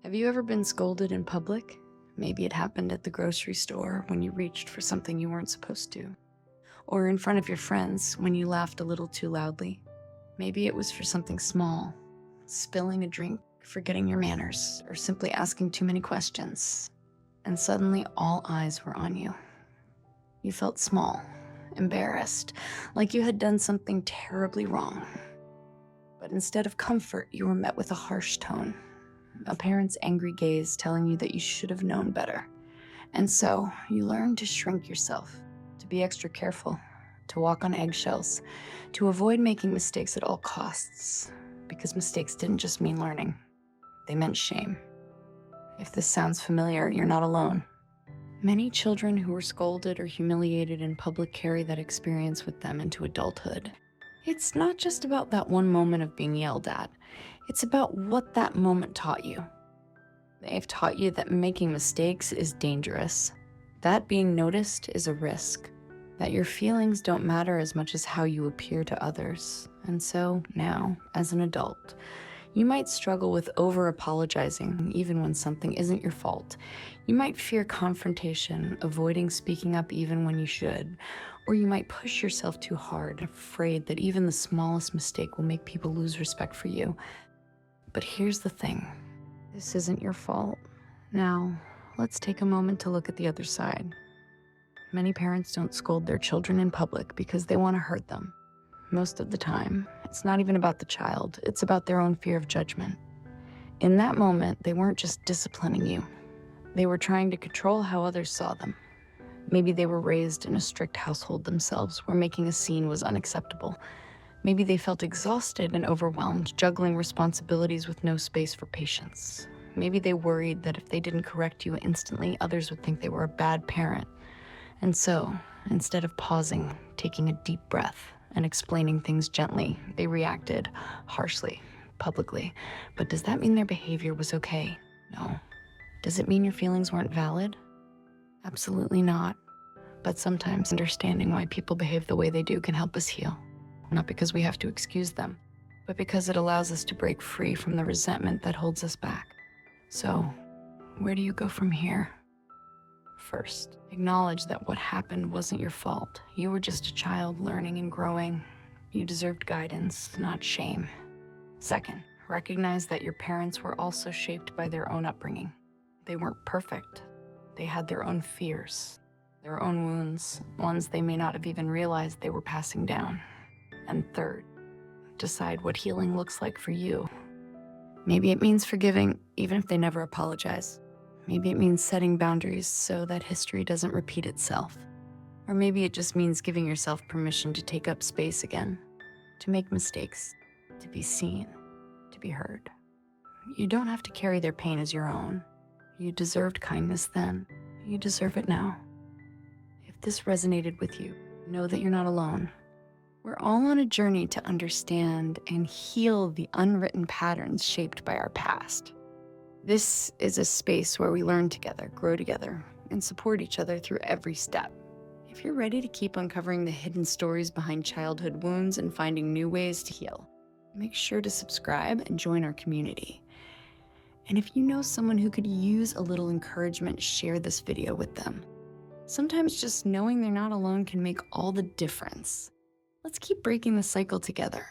Have you ever been scolded in public? Maybe it happened at the grocery store when you reached for something you weren't supposed to, or in front of your friends when you laughed a little too loudly. Maybe it was for something small, spilling a drink, forgetting your manners, or simply asking too many questions. And suddenly all eyes were on you. You felt small, embarrassed, like you had done something terribly wrong. But instead of comfort, you were met with a harsh tone, a parent's angry gaze telling you that you should have known better. And so you learned to shrink yourself, to be extra careful, to walk on eggshells, to avoid making mistakes at all costs, because mistakes didn't just mean learning, they meant shame. If this sounds familiar, you're not alone. Many children who were scolded or humiliated in public carry that experience with them into adulthood. It's not just about that one moment of being yelled at. It's about what that moment taught you. They've taught you that making mistakes is dangerous, that being noticed is a risk, that your feelings don't matter as much as how you appear to others. And so now, as an adult, you might struggle with over-apologizing even when something isn't your fault. You might fear confrontation, avoiding speaking up even when you should. Or you might push yourself too hard, afraid that even the smallest mistake will make people lose respect for you. But here's the thing. This isn't your fault. Now, let's take a moment to look at the other side. Many parents don't scold their children in public because they want to hurt them. Most of the time, it's not even about the child, it's about their own fear of judgment. In that moment, they weren't just disciplining you. They were trying to control how others saw them. Maybe they were raised in a strict household themselves where making a scene was unacceptable. Maybe they felt exhausted and overwhelmed, juggling responsibilities with no space for patience. Maybe they worried that if they didn't correct you instantly, others would think they were a bad parent. And so, instead of pausing, taking a deep breath, and explaining things gently, they reacted harshly, publicly. But does that mean their behavior was okay? No. Does it mean your feelings weren't valid? Absolutely not. But sometimes understanding why people behave the way they do can help us heal. Not because we have to excuse them, but because it allows us to break free from the resentment that holds us back. So, where do you go from here? First, acknowledge that what happened wasn't your fault. You were just a child learning and growing. You deserved guidance, not shame. Second, recognize that your parents were also shaped by their own upbringing. They weren't perfect. They had their own fears, their own wounds, ones they may not have even realized they were passing down. And third, decide what healing looks like for you. Maybe it means forgiving, even if they never apologize. Maybe it means setting boundaries so that history doesn't repeat itself. Or maybe it just means giving yourself permission to take up space again, to make mistakes, to be seen, to be heard. You don't have to carry their pain as your own. You deserved kindness then. You deserve it now. If this resonated with you, know that you're not alone. We're all on a journey to understand and heal the unwritten patterns shaped by our past. This is a space where we learn together, grow together, and support each other through every step. If you're ready to keep uncovering the hidden stories behind childhood wounds and finding new ways to heal, make sure to subscribe and join our community. And if you know someone who could use a little encouragement, share this video with them. Sometimes just knowing they're not alone can make all the difference. Let's keep breaking the cycle together.